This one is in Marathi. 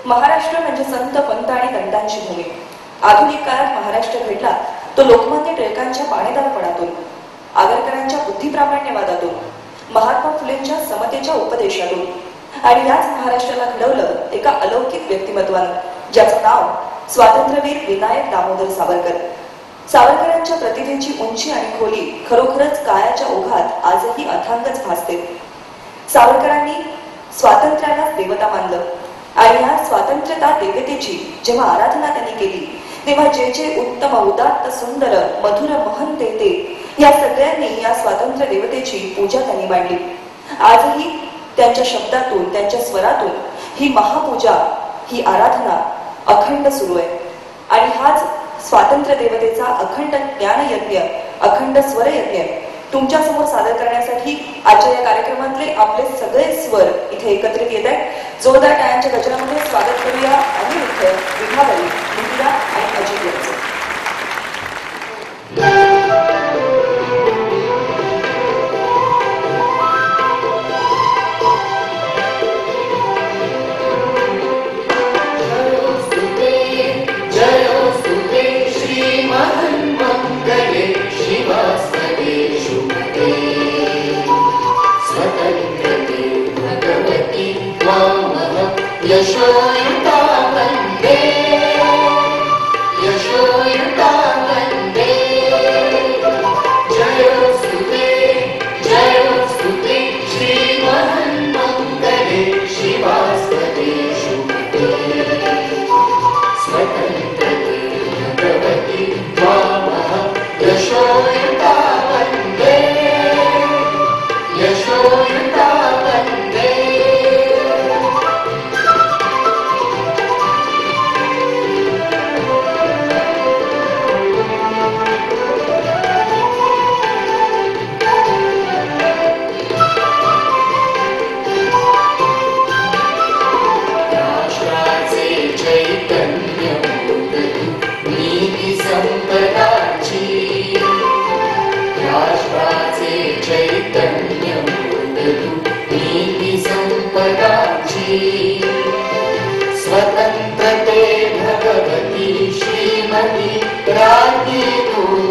महाराष्ट्र म्हणजे संत पंत आणि दंडांची भूमी. आधुनिक काळात महाराष्ट्र घडला तो लोकमान्य टिळकांच्या पाणेदारपणातून, आगरकरांच्या बुद्धिप्रामाण्यवादातून, महात्मा फुलेंच्या समतेच्या उपदेशातून आणि याच महाराष्ट्राला घडवलं एका अलौकिक व्यक्तिमत्वानं, ज्याचं नाव स्वातंत्र्यवीर विनायक दामोदर सावरकर. सावरकरांच्या प्रतिभेची उंची आणि खोली खरोखरच काळाच्या ओघात आजही अथांगच भासते. सावरकरांनी स्वातंत्र्याला देवता मानलं आणि या स्वातंत्र्यता देवतेची जेव्हा आराधना त्यांनी केली तेव्हा जे जे उत्तम उदात्त सुंदर मधुर महन देते या सगळ्यांनी या स्वातंत्र्य देवतेची पूजा त्यांनी मांडली. आजही त्यांच्या शब्दातून त्यांच्या स्वरातून ही महापूजा ही आराधना अखंड सुरू आहे. आणि हाच स्वातंत्र्य देवतेचा अखंड ज्ञानयज्ञ, अखंड स्वरयज्ञ तुमच्या समोर सादर करण्यासाठी आजच्या या कार्यक्रमातले आपले सगळे स्वर इथे एकत्रित येत आहेत. जोरदार टाळ्यांच्या गजरामध्ये स्वागत करूया अनिरुद्ध, विभावरी, मिथिला आणि अजित यांचं. यशोयुता वंदे, यशोयुता वंदे, जयोस्तुते, जयोस्तुते, श्रीमन्मङ्गले शिवास्तते शुभते, स्वतन्त्रते भगवति त्वामहं यशोयुता वंदे, यशोयुता वंदे. स्वतंत्रते भगवती श्रीमती राज्ञी तू